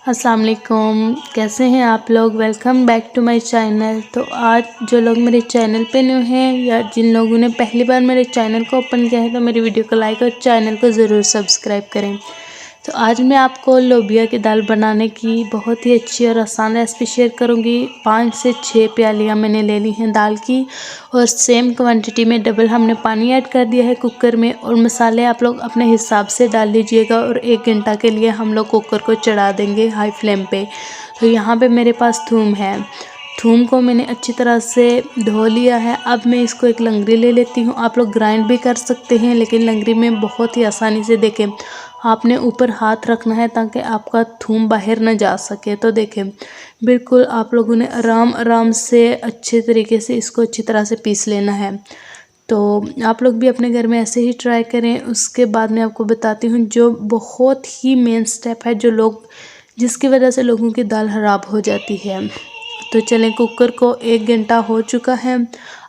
अस्सलाम वालेकुम, कैसे हैं आप लोग। Welcome back to my channel. तो आज जो लोग मेरे चैनल पे न्यू हैं या जिन लोगों ने पहली बार मेरे चैनल को ओपन किया है तो मेरी वीडियो को लाइक और चैनल को ज़रूर सब्सक्राइब करें। तो आज मैं आपको लोबिया की दाल बनाने की बहुत ही अच्छी और आसान रेसिपी शेयर करूंगी। 5 से 6 प्यालियाँ मैंने ले ली हैं दाल की और सेम क्वांटिटी में डबल हमने पानी ऐड कर दिया है कुकर में। और मसाले आप लोग अपने हिसाब से डाल लीजिएगा और 1 घंटा के लिए हम लोग कुकर को चढ़ा देंगे हाई फ्लेम पे। तो यहाँ पे मेरे पास थूम है। थूम को मैंने अच्छी तरह से धो लिया है। अब मैं इसको एक लंगड़ी ले लेती हूँ। आप लोग ग्राइंड भी कर सकते हैं लेकिन लंगड़ी में बहुत ही आसानी से देखें आपने ऊपर हाथ रखना है ताकि आपका थूम बाहर ना जा सके। तो देखें बिल्कुल आप लोगों ने आराम आराम से अच्छे तरीके से इसको अच्छी तरह से पीस लेना है। तो आप लोग भी अपने घर में ऐसे ही ट्राई करें। उसके बाद मैं आपको बताती हूँ जो बहुत ही मेन स्टेप है जिसकी वजह से लोगों की दाल ख़राब हो जाती है। तो चलें, कुकर को 1 घंटा हो चुका है।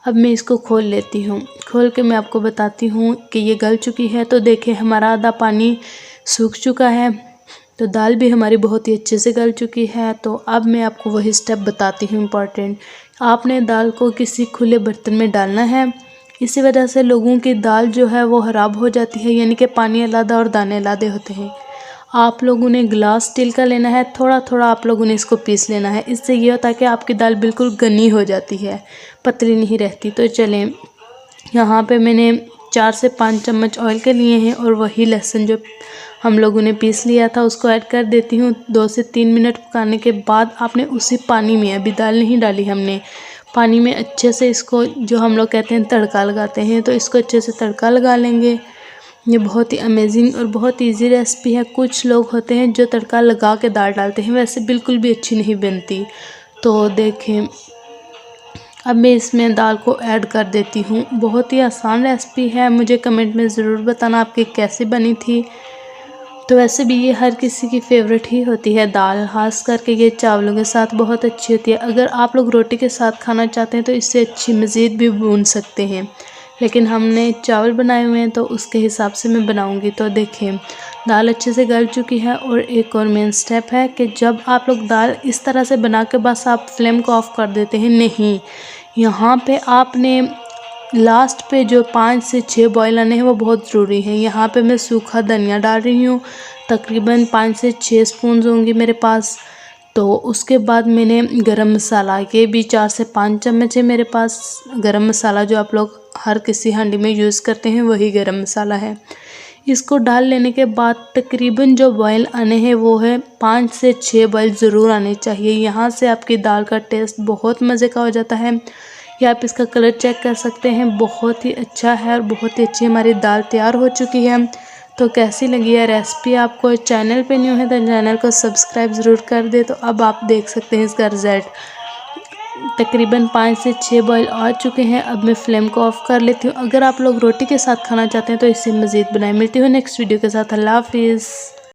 अब मैं इसको खोल लेती हूँ। खोल के मैं आपको बताती हूँ कि ये गल चुकी है। तो देखें हमारा आधा पानी सूख चुका है। तो दाल भी हमारी बहुत ही अच्छे से गल चुकी है। तो अब मैं आपको वही स्टेप बताती हूँ इम्पॉर्टेंट। आपने दाल को किसी खुले बर्तन में डालना है। इसी वजह से लोगों की दाल जो है वो ख़राब हो जाती है, यानी कि पानी अलग और दाने अलग होते हैं। आप लोगों ने ग्लास स्टील का लेना है, थोड़ा थोड़ा आप लोगों ने इसको पीस लेना है। इससे ये होता है कि आपकी दाल बिल्कुल घनी हो जाती है, पतली नहीं रहती। तो चलें, यहाँ पे मैंने 4 से 5 चम्मच ऑयल के लिए हैं और वही लहसुन जो हम लोगों ने पीस लिया था उसको ऐड कर देती हूँ। 2 से 3 मिनट पकाने के बाद आपने उसी पानी में, अभी दाल नहीं डाली हमने, पानी में अच्छे से इसको, जो हम लोग कहते हैं तड़का लगाते हैं, तो इसको अच्छे से तड़का लगा लेंगे। ये बहुत ही अमेजिंग और बहुत इजी रेसिपी है। कुछ लोग होते हैं जो तड़का लगा के दाल डालते हैं, वैसे बिल्कुल भी अच्छी नहीं बनती। तो देखें अब मैं इसमें दाल को ऐड कर देती हूँ। बहुत ही आसान रेसिपी है। मुझे कमेंट में ज़रूर बताना आपकी कैसी बनी थी। तो वैसे भी ये हर किसी की फेवरेट ही होती है दाल, खास करके ये चावलों के साथ बहुत अच्छी होती है। अगर आप लोग रोटी के साथ खाना चाहते हैं तो इससे अच्छी मज़ीद भी भून सकते हैं, लेकिन हमने चावल बनाए हुए हैं तो उसके हिसाब से मैं बनाऊंगी। तो देखें दाल अच्छे से गल चुकी है। और एक और मेन स्टेप है कि जब आप लोग दाल इस तरह से बना के बस आप फ्लेम को ऑफ कर देते हैं, नहीं, यहाँ पे आपने लास्ट पे जो 5 से 6 बॉयल आने हैं वो बहुत ज़रूरी हैं। यहाँ पे मैं सूखा धनिया डाल रही हूँ, तकरीबन 5 से 6 स्पून होंगी मेरे पास। तो उसके बाद मैंने गरम मसाला, ये भी 4 से 5 चम्मच है मेरे पास। गरम मसाला जो आप लोग हर किसी हांडी में यूज़ करते हैं वही गरम मसाला है। इसको डाल लेने के बाद तकरीबन जो बॉयल आने हैं वो है 5 से 6 बॉयल ज़रूर आने चाहिए। यहाँ से आपकी दाल का टेस्ट बहुत मज़े का हो जाता है। या आप इसका कलर चेक कर सकते हैं, बहुत ही अच्छा है और बहुत ही अच्छी हमारी दाल तैयार हो चुकी है। तो कैसी लगी है रेसिपी आपको। चैनल पे न्यू है तो चैनल को सब्सक्राइब ज़रूर कर दे। तो अब आप देख सकते हैं इसका रिज़ल्ट, तकरीबन 5 से 6 बॉयल आ चुके हैं। अब मैं फ्लेम को ऑफ़ कर लेती हूँ। अगर आप लोग रोटी के साथ खाना चाहते हैं तो इससे मज़ीद बनाए। मिलती हूँ नेक्स्ट वीडियो के साथ। अल्लाह हाफिज़।